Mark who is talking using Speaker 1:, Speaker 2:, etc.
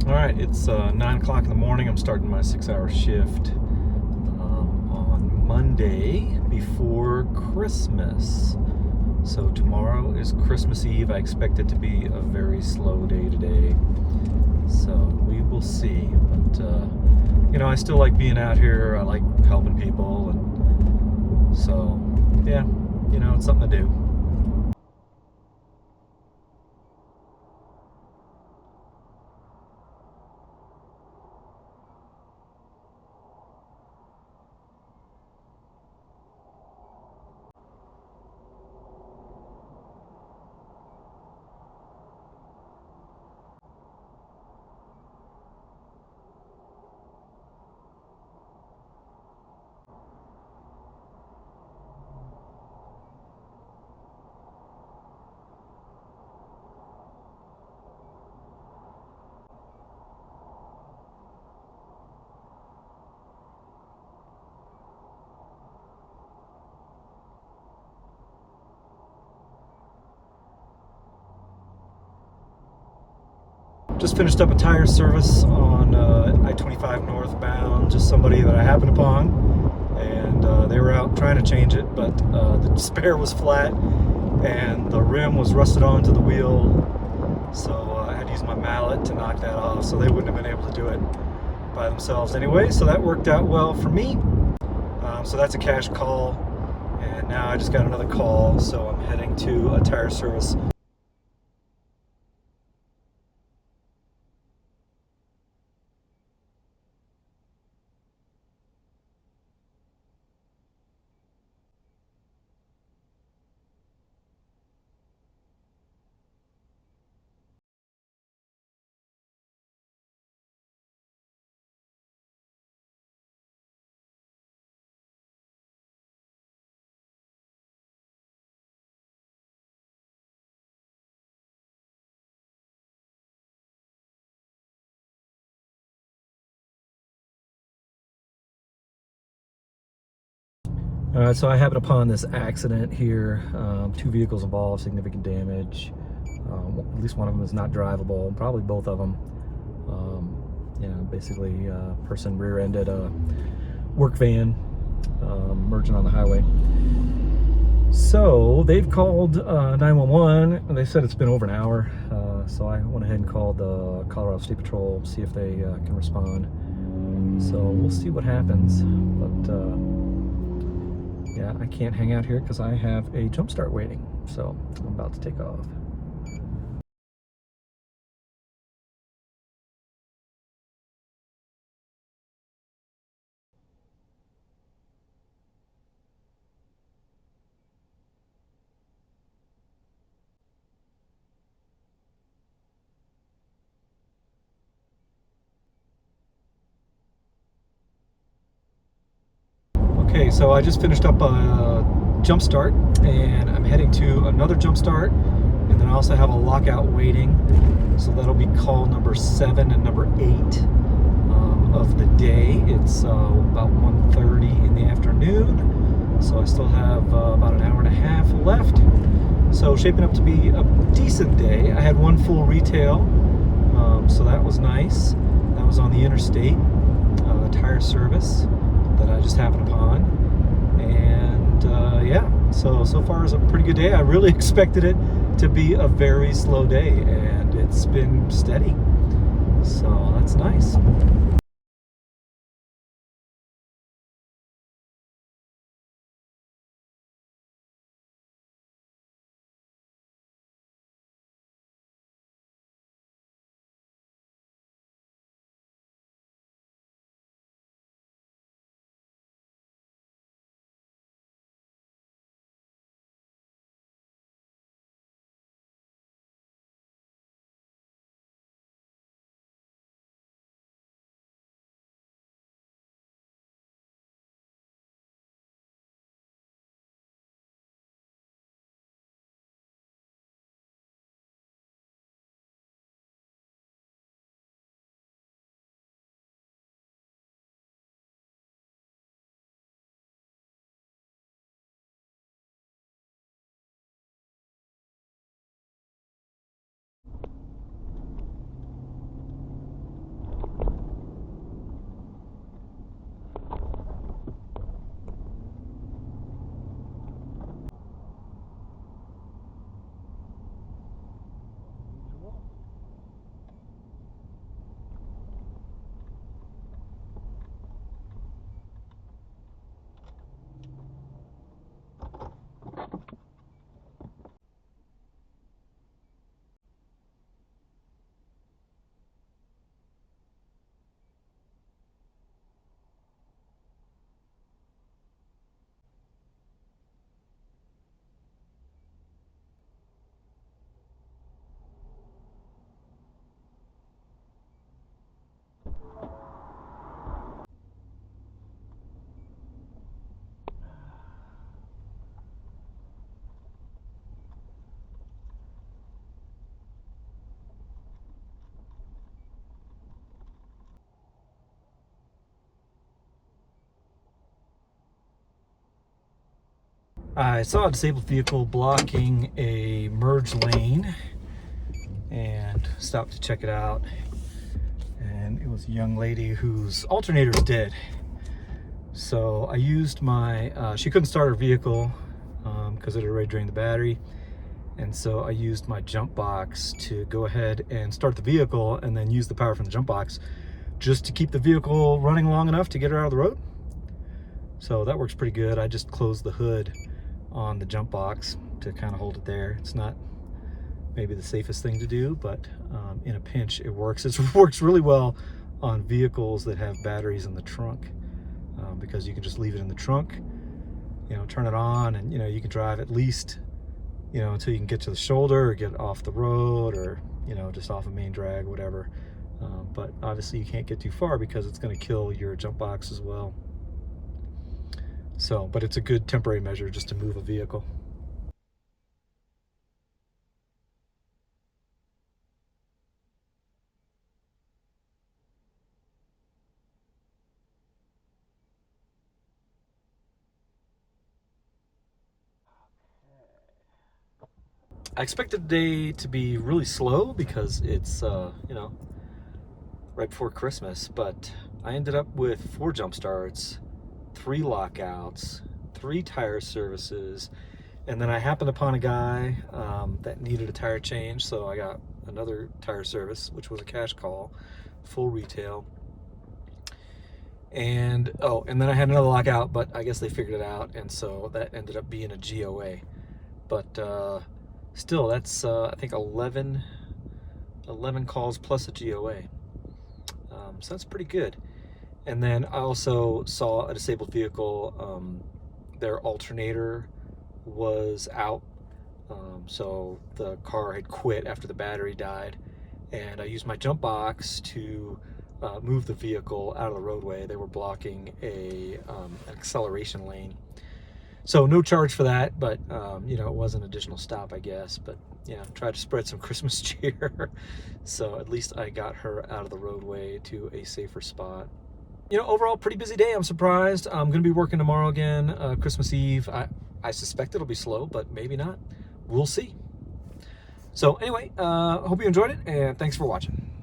Speaker 1: All right, it's 9 o'clock in the morning. I'm starting my 6-hour shift on Monday before Christmas. So tomorrow is Christmas Eve. I expect it to be a very slow day today. So we will see. But, I still like being out here. I like helping people. And so, yeah, it's something to do. Just finished up a tire service on I-25 northbound. Just somebody that I happened upon, and they were out trying to change it, but the spare was flat and the rim was rusted onto the wheel, so I had to use my mallet to knock that off, so they wouldn't have been able to do it by themselves anyway, so that worked out well for me. So that's a cash call, and now I just got another call, so I'm heading to a tire service. All right, so I happened upon this accident here. Two vehicles involved, significant damage. At least one of them is not drivable, probably both of them. Basically, a person rear-ended a work van merging on the highway. So they've called 911, and they said it's been over an hour. So I went ahead and called the Colorado State Patrol, see if they can respond. So we'll see what happens. But yeah, I can't hang out here because I have a jump start waiting. So I'm about to take off. Okay, so I just finished up a jump start, and I'm heading to another jump start, and then I also have a lockout waiting. So that'll be call number 7 and number 8 of the day. It's about 1:30 in the afternoon, so I still have about an hour and a half left. So shaping up to be a decent day. I had one full retail, so that was nice. That was on the interstate tire service that I just happened upon, and yeah, so far it's a pretty good day. I really expected it to be a very slow day, and it's been steady, so that's nice. I saw a disabled vehicle blocking a merge lane and stopped to check it out. And it was a young lady whose alternator is dead. So I used my, she couldn't start her vehicle because it had already drained the battery. And so I used my jump box to go ahead and start the vehicle and then use the power from the jump box just to keep the vehicle running long enough to get her out of the road. So that works pretty good. I just closed the hood on the jump box to kind of hold it there. It's not maybe the safest thing to do, but in a pinch it works. It works really well on vehicles that have batteries in the trunk because you can just leave it in the trunk, you know, turn it on, and you know, you can drive at least, you know, until you can get to the shoulder or get off the road, or you know, just off a main drag, whatever. But obviously you can't get too far because it's going to kill your jump box as well. So, but it's a good temporary measure just to move a vehicle. I expected the day to be really slow because it's, you know, right before Christmas, but I ended up with 4 jump starts, 3 lockouts, 3 tire services, and then I happened upon a guy that needed a tire change, so I got another tire service, which was a cash call, full retail. And and then I had another lockout, but I guess they figured it out, and so that ended up being a GOA. But still, that's I think 11 calls plus a GOA. So that's pretty good. And then I also saw a disabled vehicle. Their alternator was out, so the car had quit after the battery died, and I used my jump box to move the vehicle out of the roadway. They were blocking an acceleration lane. So no charge for that, but you know, it was an additional stop, I guess. But yeah, tried to spread some Christmas cheer. So at least I got her out of the roadway to a safer spot. You know, overall, pretty busy day. I'm surprised. I'm going to be working tomorrow again, Christmas Eve. I suspect it'll be slow, but maybe not. We'll see. So anyway, hope you enjoyed it, and thanks for watching.